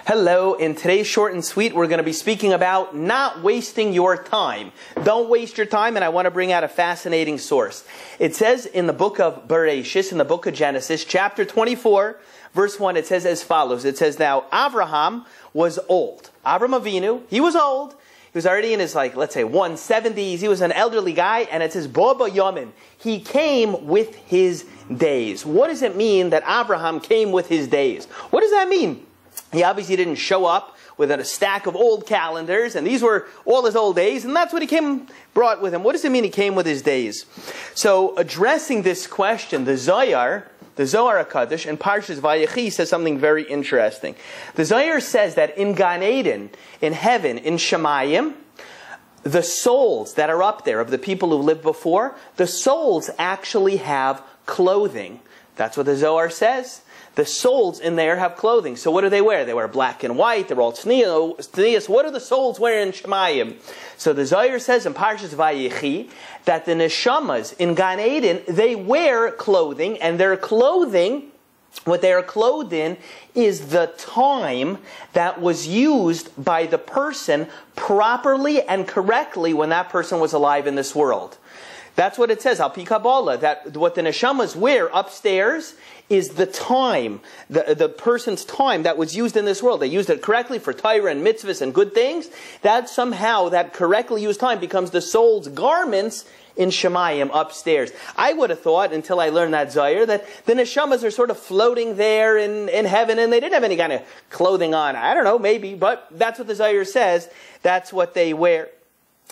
Hello, in today's short and sweet, we're going to be speaking about not wasting your time. Don't waste your time, and I want to bring out a fascinating source. It says in the book of Bereshis, in the book of Genesis, chapter 24, verse 1, it says as follows. It says, now, Abraham was old. Avram Avinu, he was old. He was already in his, let's say, 170s. He was an elderly guy, and it says, Boba Yamin. He came with his days. What does it mean that Abraham came with his days? What does that mean? He obviously didn't show up with a stack of old calendars, and these were all his old days, and that's what he brought with him. What does it mean he came with his days? So, addressing this question, the Zohar HaKadosh in Parshas Vayechi says something very interesting. The Zohar says that in Gan Eden, in heaven, in Shemayim, the souls that are up there of the people who lived before, the souls actually have clothing. That's what the Zohar says. The souls in there have clothing. So what do they wear? They wear black and white. They're all tznius. What do the souls wear in Shemayim? So the Zohar says in Parshas Vayechi that the neshamas in Gan Eden, they wear clothing, and their clothing, what they are clothed in, is the time that was used by the person properly and correctly when that person was alive in this world. That's what it says, Al Pi Kabbalah, that what the neshamas wear upstairs is the time, the person's time that was used in this world. They used it correctly for Torah and mitzvahs and good things. That somehow, that correctly used time becomes the soul's garments in Shemayim upstairs. I would have thought, until I learned that Zohar, that the neshamas are sort of floating there in heaven, and they didn't have any kind of clothing on. I don't know, maybe, but that's what the Zohar says. That's what they wear.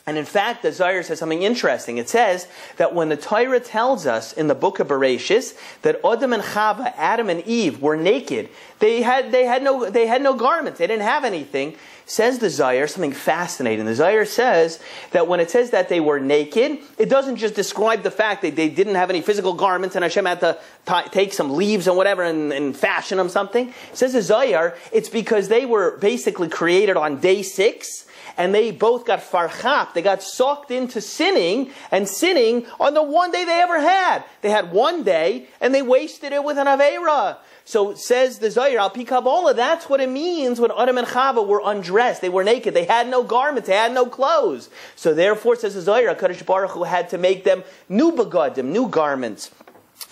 And in fact, the Zohar says something interesting. It says that when the Torah tells us in the book of Bereshis that Adam and Chava, Adam and Eve, were naked, they had no garments, they didn't have anything. Says the Zohar something fascinating. The Zohar says that when it says that they were naked, it doesn't just describe the fact that they didn't have any physical garments and Hashem had to take some leaves and whatever and fashion them something. It says the Zohar, it's because they were basically created on day 6. And they both got farchap, they got sucked into sinning, and sinning on the one day they ever had. They had one day, and they wasted it with an Aveira. So says the Zohar, Al Pi Kabbalah, that's what it means when Adam and Chava were undressed. They were naked. They had no garments. They had no clothes. So therefore, says the Zohar, HaKadosh Baruch Hu had to make them new begadim, new garments.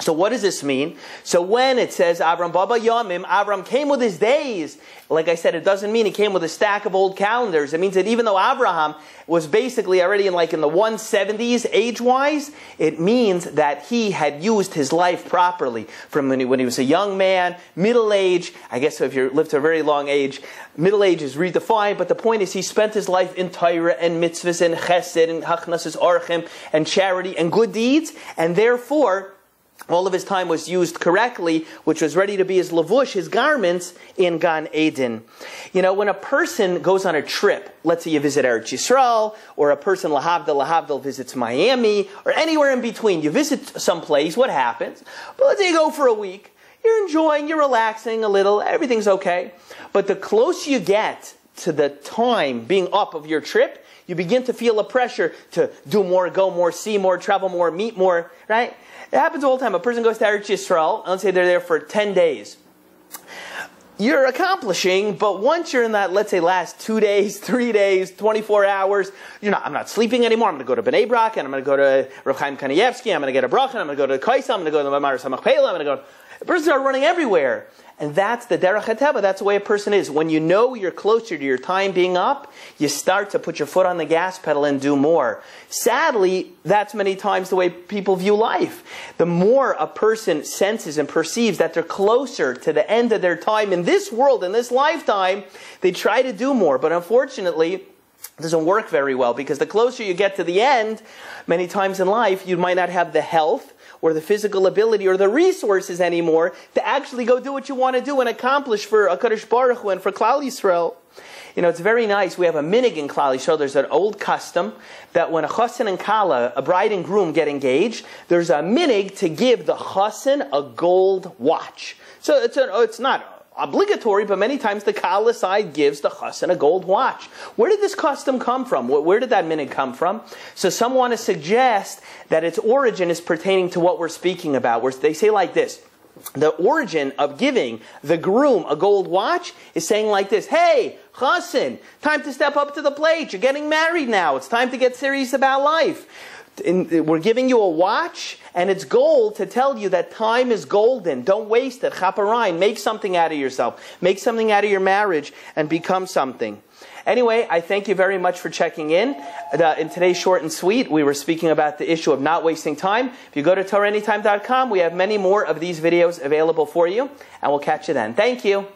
So what does this mean? So when it says Avram Baba Yamim, Avram came with his days. Like I said, it doesn't mean he came with a stack of old calendars. It means that even though Abraham was basically already in the 170s age-wise, it means that he had used his life properly. From when he was a young man, middle age, I guess if you live to a very long age, middle age is redefined, but the point is he spent his life in Torah and mitzvahs and chesed and hachnasas orchim and charity and good deeds, and therefore all of his time was used correctly, which was ready to be his lavush, his garments, in Gan Eden. You know, when a person goes on a trip, let's say you visit Eretz Yisrael, or a person, lahavdil, visits Miami, or anywhere in between, you visit someplace, what happens? Well, let's say you go for a week, you're enjoying, you're relaxing a little, everything's okay. But the closer you get to the time being up of your trip, you begin to feel a pressure to do more, go more, see more, travel more, meet more, right? It happens all the time. A person goes to Eretz Yisrael, let's say they're there for 10 days. You're accomplishing, but once you're in that, let's say, last 2 days, 3 days, 24 hours, I'm not sleeping anymore. I'm going to go to Bnei Brak, and I'm going to go to Rav Chaim Kanievsky, I'm going to get a bracha, I'm going to go to Kaisa, I'm going to go to the Mamar Samachpela, I'm going to go. The person are running everywhere. And that's the derech hateva. That's the way a person is. When you know you're closer to your time being up, you start to put your foot on the gas pedal and do more. Sadly, that's many times the way people view life. The more a person senses and perceives that they're closer to the end of their time in this world, in this lifetime, they try to do more. But unfortunately, it doesn't work very well, because the closer you get to the end, many times in life, you might not have the health or the physical ability or the resources anymore to actually go do what you want to do and accomplish for HaKadosh Baruch Hu and for Klal Yisrael. You know, it's very nice. We have a minig in Klal Yisrael. There's an old custom that when a chassan and kala, a bride and groom, get engaged, there's a minig to give the chassan a gold watch. So it's not obligatory, but many times the kala side gives the chassan a gold watch. Where did this custom come from? Where did that minig come from? So some want to suggest that its origin is pertaining to what we're speaking about. Where they say like this: the origin of giving the groom a gold watch is saying like this: hey, Chassan, time to step up to the plate. You're getting married now. It's time to get serious about life. We're giving you a watch, and it's gold to tell you that time is golden. Don't waste it. Chaparine, make something out of yourself. Make something out of your marriage and become something. Anyway, I thank you very much for checking in. In today's Short and Sweet, we were speaking about the issue of not wasting time. If you go to TorahAnytime.com, we have many more of these videos available for you, and we'll catch you then. Thank you.